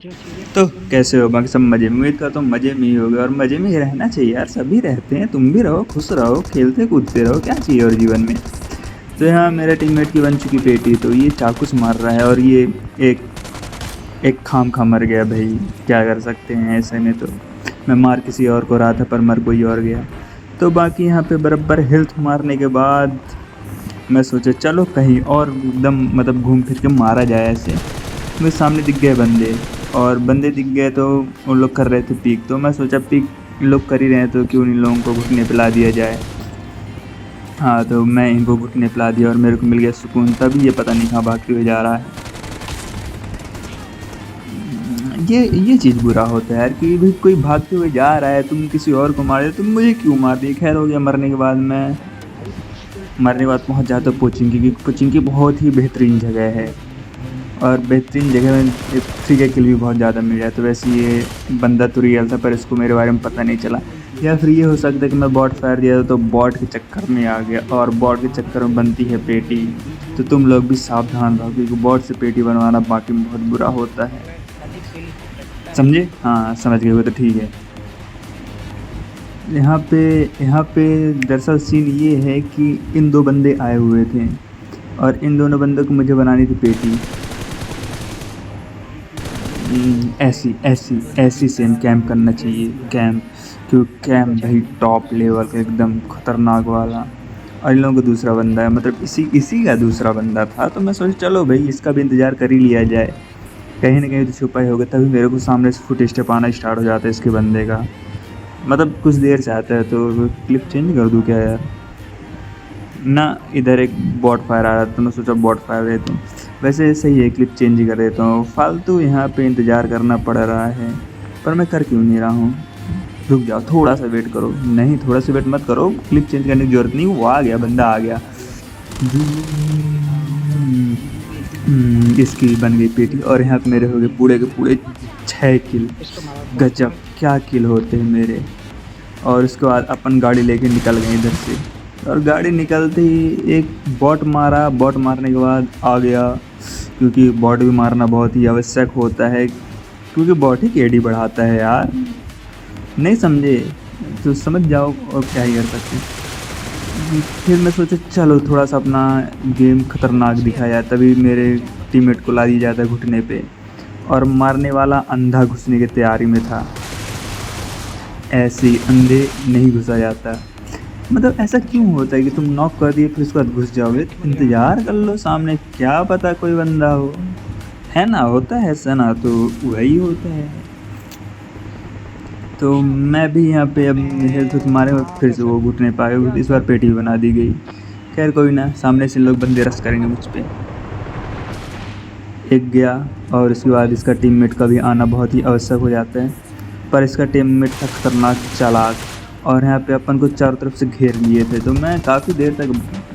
तो कैसे हो बाकी सब मज़े में? उम्मीद करता हूँ मज़े में ही होगे और मज़े में ही रहना चाहिए यार, सभी रहते हैं, तुम भी रहो, खुश रहो, खेलते कूदते रहो, क्या चाहिए और जीवन में। तो यहाँ मेरे टीममेट की बन चुकी पेटी, तो ये चाकू से मार रहा है और ये एक एक खाम-खा मर गया भाई, क्या कर सकते हैं ऐसे में तो। मैं मार किसी और को रहा था पर मर कोई और गया। तो बाकी यहाँ पे बराबर हेल्थ मारने के बाद मैं सोचा चलो कहीं और एकदम मतलब घूम फिर के मारा जाए ऐसे। मेरे सामने दिख गए बंदे और बंदे दिख गए तो उन लोग कर रहे थे पीक, तो मैं सोचा पीक लोग कर ही रहे हैं तो क्यों इन लोगों को घुटने पिला दिया जाए। हाँ, तो मैं इनको घुटने पिला दिया और मेरे को मिल गया सुकून। तभी ये पता नहीं कहाँ भागते हुए जा रहा है। ये चीज़ बुरा होता है यार कि भाई कोई भागते हुए जा रहा है, तुम किसी और को मार रहे हो, तुम मुझे क्यों मार दिए। खैर हो गया, मरने के बाद पहुँच जाता हूँ पोचिंकी, क्योंकि पोचिंकी बहुत ही बेहतरीन जगह है और बेहतरीन जगह में फ्री का किल भी बहुत ज़्यादा मिल जाए। तो वैसे ये बंदा तो रियल था पर इसको मेरे बारे में पता नहीं चला, या फिर ये हो सकता है कि मैं बॉट फायर दिया था तो बॉट के चक्कर में आ गया और बॉट के चक्कर में बनती है पेटी। तो तुम लोग भी सावधान रहो क्योंकि बॉट से पेटी बनवाना बाकी में बहुत बुरा होता है, समझे? हाँ समझ गए वो तो ठीक है। यहाँ पे दरअसल सीन ये है कि इन दो बंदे आए हुए थे और इन दोनों बंदों को मुझे बनानी थी पेटी। ऐसी सेम कैंप करना चाहिए, कैंप, क्योंकि कैंप भाई टॉप लेवल का एकदम खतरनाक वाला। और इन लोगों का दूसरा बंदा है, मतलब इसी का दूसरा बंदा था, तो मैं सोचा चलो भाई इसका भी इंतज़ार कर ही लिया जाए, कहीं ना कहीं तो छुपा ही होगा। तभी मेरे को सामने से फुट स्टेप आना स्टार्ट हो जाता है इसके बंदे का, मतलब कुछ देर से आता है। तो क्लिप चेंज कर दूँ क्या यार? ना, इधर एक बॉट फायर आ रहा था तो मैं सोचा बॉट फायर देता हूँ। वैसे सही है, क्लिप चेंज ही कर देता हूँ, फालतू यहाँ पे इंतज़ार करना पड़ रहा है। पर मैं कर क्यों नहीं रहा हूँ? रुक जाओ, थोड़ा सा वेट करो। नहीं, थोड़ा सा वेट मत करो, क्लिप चेंज करने की ज़रूरत नहीं, वो आ गया, बंदा आ गया। इसकी बन गई पेटी और यहाँ पे मेरे हो गए पूरे के पूरे 6 किल। गजब क्या किल होते हैं मेरे। और उसके बाद अपन गाड़ी लेके निकल गए इधर से, और गाड़ी निकलते ही एक बॉट मारा। बॉट मारने के बाद आ गया, क्योंकि बॉट भी मारना बहुत ही आवश्यक होता है, क्योंकि बॉट ही केडी बढ़ाता है यार, नहीं समझे तो समझ जाओ, और क्या ही कर सकते हैं। फिर मैं सोचा चलो थोड़ा सा अपना गेम खतरनाक दिखाया, तभी मेरे टीममेट को ला दिया जाता है घुटने पे और मारने वाला अंधा घुसने की तैयारी में था। ऐसे ही अंधे नहीं घुसा जाता, मतलब ऐसा क्यों होता है कि तुम नॉक कर दिए फिर उसके बाद घुस जाओगे? इंतज़ार कर लो, सामने क्या पता कोई बंदा हो, है ना? होता है ऐसा ना, तो वही होता है। तो मैं भी यहाँ पे अब हेल्थ मारे और फिर से वो घुटने पे आ गए, इस बार पेटी बना दी गई। खैर कोई ना, सामने से लोग बंदे रश करेंगे मुझ पे। एक गया और उसके बाद इसका टीममेट का भी आना बहुत ही आवश्यक हो जाता है, पर इसका टीममेट था खतरनाक चालाक और यहाँ पे अपन को चारों तरफ से घेर लिए थे, तो मैं काफ़ी देर तक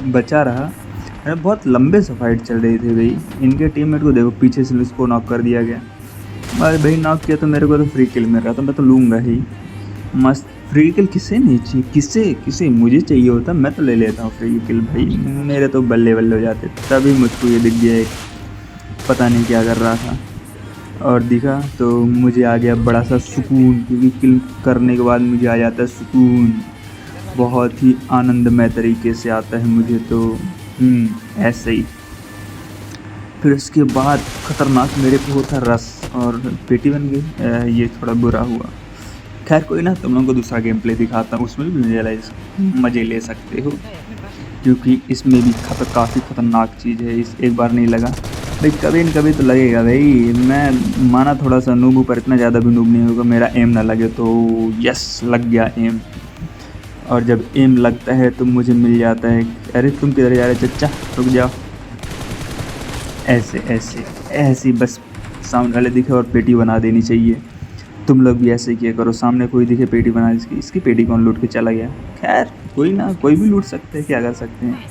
बचा रहा। अरे बहुत लंबे से फाइट चल रही थी भाई। इनके टीममेट को देखो, पीछे से उसको नॉक कर दिया गया। अरे भाई नॉक किया तो मेरे को तो फ्री किल मिल रहा था, मैं तो लूँगा ही। मस्त फ्री किल किसे नहीं चाहिए, किसे मुझे चाहिए होता, मैं तो ले लेता हूँ फ्री किल भाई, मेरे तो बल्ले बल्ले हो जाते। तभी मुझको ये दिख गया एक, पता नहीं क्या कर रहा था, और दिखा तो मुझे आ गया बड़ा सा सुकून, क्योंकि किल करने के बाद मुझे आ जाता है सुकून, बहुत ही आनंदमय तरीके से आता है मुझे तो। ऐसे ही फिर उसके बाद ख़तरनाक मेरे पे होता रस और पेटी बन गई। ये थोड़ा बुरा हुआ। खैर कोई ना, तुम लोगों को दूसरा गेम प्ले दिखाता हूँ, उसमें भी मज़े ले सकते हो, क्योंकि इसमें भी काफ़ी ख़तरनाक चीज़ है। इस एक बार नहीं लगा भाई, कभी न कभी तो लगेगा भाई। मैं माना थोड़ा सा नूब हूँ पर इतना ज़्यादा भी नूब नहीं होगा, मेरा एम ना लगे तो। यस, लग गया एम, और जब एम लगता है तो मुझे मिल जाता है। अरे तुम किधर जा रहे चच्चा, रुक जाओ। ऐसे बस सामने वाले दिखे और पेटी बना देनी चाहिए। तुम लोग भी ऐसे किया करो, सामने कोई दिखे पेटी बना, इसकी पेटी कौन लूट के चला गया। खैर कोई ना, कोई भी लूट सकते हैं, क्या कर सकते हैं।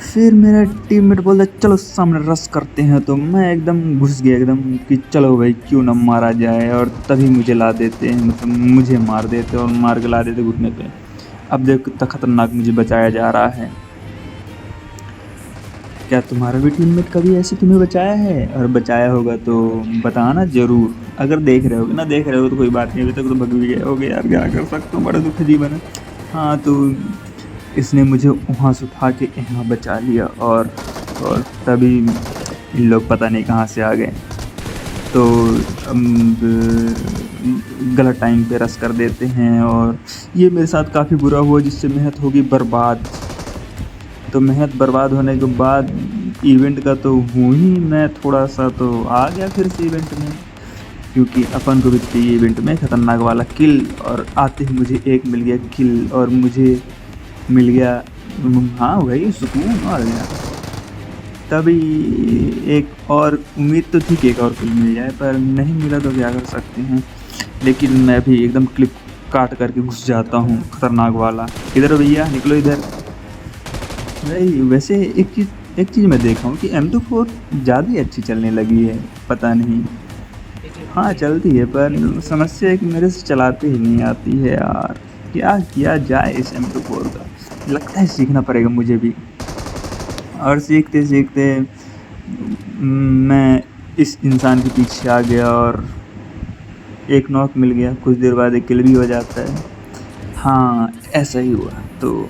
फिर मेरा टीममेट बोलता चलो सामने रश करते हैं, तो मैं एकदम घुस गया एकदम कि चलो भाई क्यों ना मारा जाए, और तभी मुझे ला देते हैं, मतलब मुझे मार देते और मार के ला देते घुटने पे। अब देखो कितना खतरनाक मुझे बचाया जा रहा है। क्या तुम्हारा भी टीममेट कभी ऐसे तुम्हें बचाया है? और बचाया होगा तो बताना ज़रूर। अगर देख रहे होगे ना, देख रहे हो तो कोई बात नहीं, अभी तक तो भग भी गए होगे यार, क्या कर सकते हो, बड़ा दुख जीवन है। हाँ, तो इसने मुझे वहाँ से उठा के यहाँ बचा लिया और तभी इन लोग पता नहीं कहाँ से आ गए। तो गलत टाइम पे रश कर देते हैं और ये मेरे साथ काफ़ी बुरा हुआ, जिससे मेहनत होगी बर्बाद। तो मेहनत बर्बाद होने के बाद इवेंट का तो हूँ ही मैं, थोड़ा सा तो आ गया फिर से इवेंट में, क्योंकि अपन को भी चाहिए इवेंट में खतरनाक वाला किल। और आते ही मुझे एक मिल गया किल और मुझे मिल गया, हाँ वही सुकून आ गया। तभी एक और उम्मीद तो थी कि एक और किल मिल जाए, पर नहीं मिला तो क्या कर सकते हैं। लेकिन मैं भी एकदम क्लिप काट करके घुस जाता हूँ खतरनाक वाला। इधर हो भैया, निकलो इधर। भाई वैसे एक चीज़ मैं देखा हूँ कि M24 ज़्यादा ही अच्छी चलने लगी है, पता नहीं। हाँ चलती है, पर समस्या है कि मेरे से चलाते ही नहीं आती है यार। क्या किया जाए इस M24 का, लगता है सीखना पड़ेगा मुझे भी। और सीखते सीखते मैं इस इंसान के पीछे आ गया और एक नॉक मिल गया, कुछ देर बाद एक किल भी हो जाता है। हाँ ऐसा ही हुआ, तो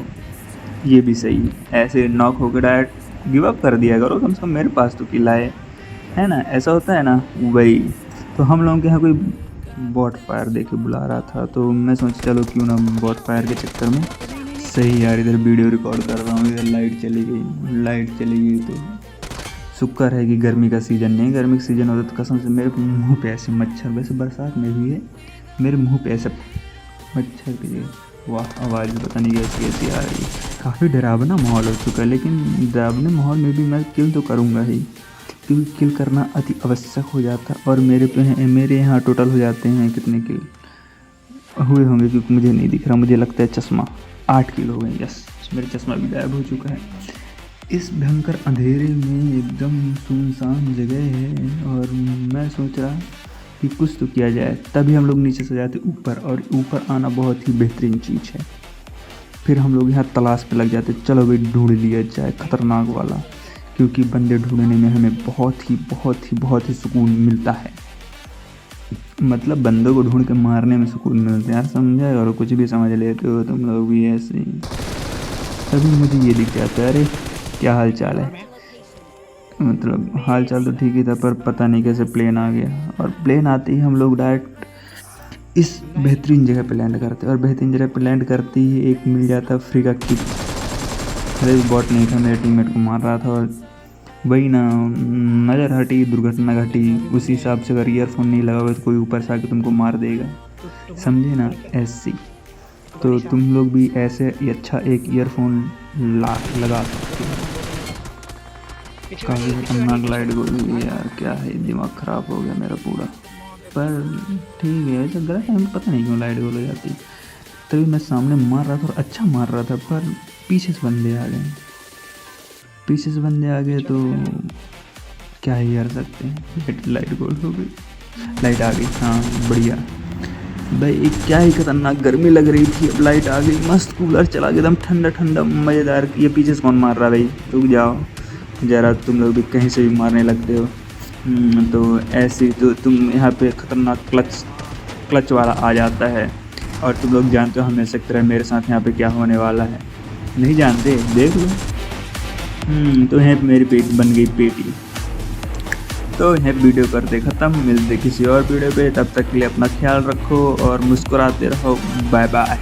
ये भी सही है। ऐसे नॉक होकर डायरेक्ट गिव अप कर दिया करो, कम से कम मेरे पास तो किल आए, है ना, ऐसा होता है ना वही। तो हम लोगों के यहाँ कोई बॉट फायर देके बुला रहा था, तो मैं सोचा चलो क्यों ना बॉट फायर के चक्कर में। सही यार, इधर वीडियो रिकॉर्ड कर रहा हूँ, इधर लाइट चली गई तो शुक्र है कि गर्मी का सीज़न नहीं। गर्मी का सीज़न होता तो कसम से मेरे मुंह पे ऐसे मच्छर, वैसे बरसात में भी है, मेरे मुंह पे ऐसे मच्छर के, वाह आवाज़ पता नहीं कैसी आ रही है। काफ़ी डरावना माहौल हो चुका है, लेकिन डरावने माहौल में भी मैं किल तो करूँगा ही, क्योंकि किल करना अति आवश्यक हो जाता है। और मेरे यहाँ टोटल हो जाते हैं कितने किल हुए होंगे, क्योंकि मुझे नहीं दिख रहा, मुझे लगता है चश्मा 8 किल हो गए। यस, मेरा चश्मा भी गायब हो चुका है। इस भयंकर अंधेरे में एकदम सुनसान जगह है और मैं सोच रहा कि कुछ तो किया जाए। तभी हम लोग नीचे से जाते ऊपर, और ऊपर आना बहुत ही बेहतरीन चीज़ है। फिर हम लोग यहाँ तलाश पे लग जाते, चलो भाई ढूंढ लिया जाए खतरनाक वाला, क्योंकि बंदे ढूंढने में हमें बहुत ही सुकून मिलता है। मतलब बंदों को ढूंढ के मारने में सुकून मिलता है यार, समझा। और कुछ भी समझ लेते हो तुम लोग भी ऐसे ही। तभी मुझे ये दिख जाता है, अरे क्या हाल चाल है। मतलब हाल चाल तो ठीक ही था, पर पता नहीं कैसे प्लेन आ गया, और प्लेन आते ही हम लोग डायरेक्ट इस बेहतरीन जगह पे लैंड करते, और बेहतरीन जगह पे लैंड करते ही एक मिल जाता फ्री का किक। अरे बॉट नहीं था, मेरे टीममेट को मार रहा था, और वही ना, नज़र हटी दुर्घटना घटी। उसी हिसाब से अगर ईयरफोन नहीं लगा हुआ तो कोई ऊपर से आके तुमको मार देगा, समझे ना, ऐसी। तो तुम लोग भी ऐसे अच्छा एक ईयरफोन लगा सकते हो। काफ़ी खतरनाक लाइट गोली यार, क्या है, दिमाग ख़राब हो गया मेरा पूरा। पर ठीक है, ऐसा गलत टाइम पता नहीं क्यों लाइट गोल हो जाती। तभी मैं सामने मार रहा था और अच्छा मार रहा था, पर पीछे से बंदे आ गए तो क्या ही कर सकते हैं। लाइट गोल हो गई, लाइट आ गई, हाँ बढ़िया भाई। क्या ही खतरनाक गर्मी लग रही थी, अब लाइट आ गई, मस्त कूलर चला गया, एकदम ठंडा ठंडा मज़ेदार। ये पीछे से कौन मार रहा है भाई, रुक जाओ ज़रा, तुम लोग भी कहीं से भी मारने लगते हो। तो ऐसे तो तुम यहाँ पे खतरनाक क्लच वाला आ जाता है, और तुम लोग जानते हो हमेशा की तरह मेरे साथ यहाँ पे क्या होने वाला है। नहीं जानते, देख लो। तो यहाँ पे मेरी पेट बन गई पेटी। तो यहाँ वीडियो करते ख़त्म, मिलते किसी और वीडियो पे, तब तक के लिए अपना ख्याल रखो और मुस्कुराते रहो। Bye bye.